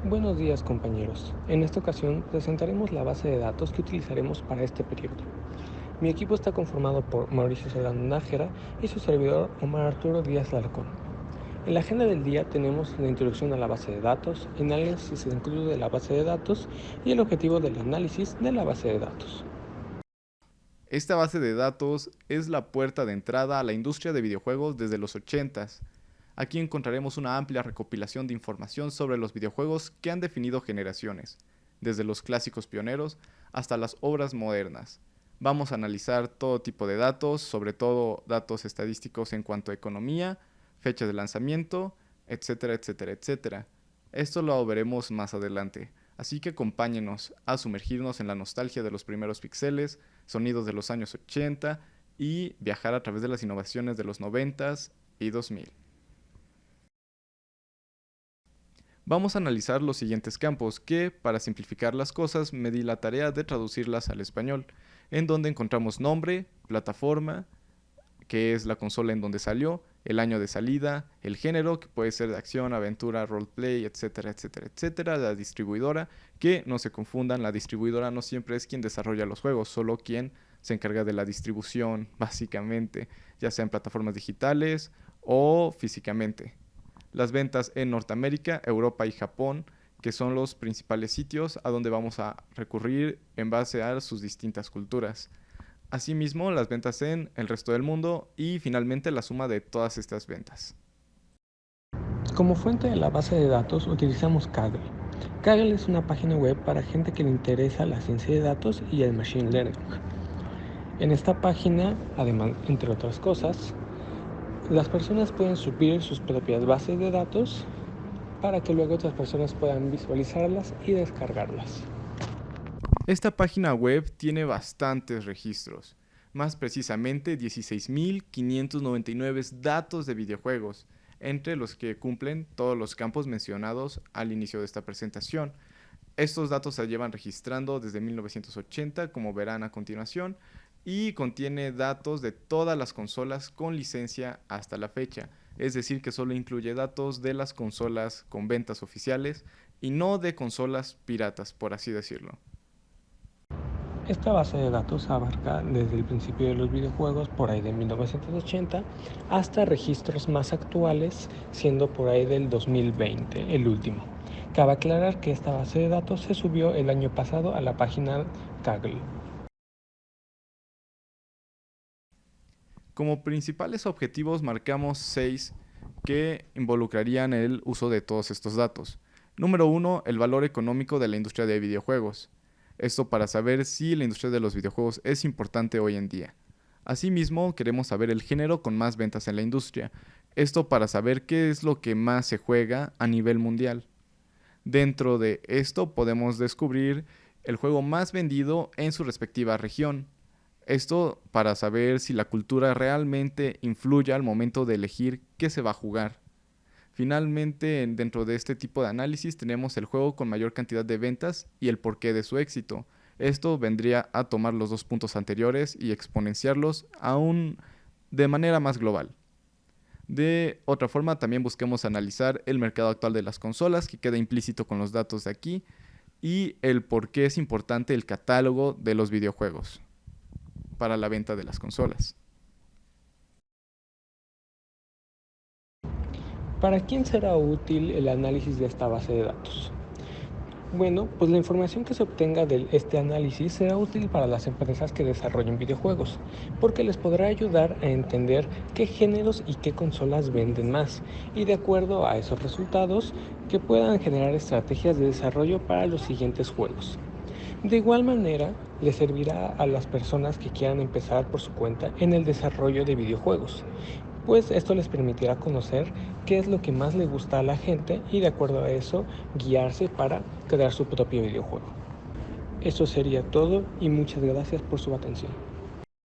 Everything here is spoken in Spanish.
Buenos días compañeros. En esta ocasión presentaremos la base de datos que utilizaremos para este periodo. Mi equipo está conformado por Mauricio Solano Nájera y su servidor Omar Arturo Díaz Larcón. En la agenda del día tenemos la introducción a la base de datos, el análisis incluido de la base de datos y el objetivo del análisis de la base de datos. Esta base de datos es la puerta de entrada a la industria de videojuegos desde los 80s. Aquí encontraremos una amplia recopilación de información sobre los videojuegos que han definido generaciones, desde los clásicos pioneros hasta las obras modernas. Vamos a analizar todo tipo de datos, sobre todo datos estadísticos en cuanto a economía, fecha de lanzamiento, etcétera, etcétera, etcétera. Esto lo veremos más adelante, así que acompáñenos a sumergirnos en la nostalgia de los primeros píxeles, sonidos de los años 80 y viajar a través de las innovaciones de los 90s y 2000. Vamos a analizar los siguientes campos que, para simplificar las cosas, me di la tarea de traducirlas al español, en donde encontramos nombre, plataforma, que es la consola en donde salió, el año de salida, el género, que puede ser de acción, aventura, roleplay, etcétera, etcétera, etcétera, la distribuidora, que no se confundan, la distribuidora no siempre es quien desarrolla los juegos, solo quien se encarga de la distribución, básicamente, ya sea en plataformas digitales o físicamente. Las ventas en Norteamérica, Europa y Japón, que son los principales sitios a donde vamos a recurrir en base a sus distintas culturas. Asimismo, las ventas en el resto del mundo y finalmente la suma de todas estas ventas. Como fuente de la base de datos utilizamos Kaggle. Kaggle es una página web para gente que le interesa la ciencia de datos y el machine learning. En esta página, además, entre otras cosas, las personas pueden subir sus propias bases de datos para que luego otras personas puedan visualizarlas y descargarlas. Esta página web tiene bastantes registros, más precisamente 16.599 datos de videojuegos, entre los que cumplen todos los campos mencionados al inicio de esta presentación. Estos datos se llevan registrando desde 1980, como verán a continuación, y contiene datos de todas las consolas con licencia hasta la fecha, es decir, que solo incluye datos de las consolas con ventas oficiales y no de consolas piratas, por así decirlo. Esta base de datos abarca desde el principio de los videojuegos, por ahí de 1980, hasta registros más actuales, siendo por ahí del 2020 el último. Cabe aclarar que esta base de datos se subió el año pasado a la página Kaggle. Como principales objetivos marcamos 6 que involucrarían el uso de todos estos datos. Número 1, el valor económico de la industria de videojuegos. Esto para saber si la industria de los videojuegos es importante hoy en día. Asimismo, queremos saber el género con más ventas en la industria. Esto para saber qué es lo que más se juega a nivel mundial. Dentro de esto podemos descubrir el juego más vendido en su respectiva región. Esto para saber si la cultura realmente influye al momento de elegir qué se va a jugar. Finalmente, dentro de este tipo de análisis tenemos el juego con mayor cantidad de ventas y el porqué de su éxito. Esto vendría a tomar los dos puntos anteriores y exponenciarlos aún de manera más global. De otra forma, también busquemos analizar el mercado actual de las consolas, que queda implícito con los datos de aquí, y el por qué es importante el catálogo de los videojuegos para la venta de las consolas. ¿Para quién será útil el análisis de esta base de datos? Bueno, pues la información que se obtenga de este análisis será útil para las empresas que desarrollen videojuegos, porque les podrá ayudar a entender qué géneros y qué consolas venden más, y de acuerdo a esos resultados, que puedan generar estrategias de desarrollo para los siguientes juegos. De igual manera, le servirá a las personas que quieran empezar por su cuenta en el desarrollo de videojuegos, pues esto les permitirá conocer qué es lo que más le gusta a la gente y de acuerdo a eso guiarse para crear su propio videojuego. Eso sería todo y muchas gracias por su atención.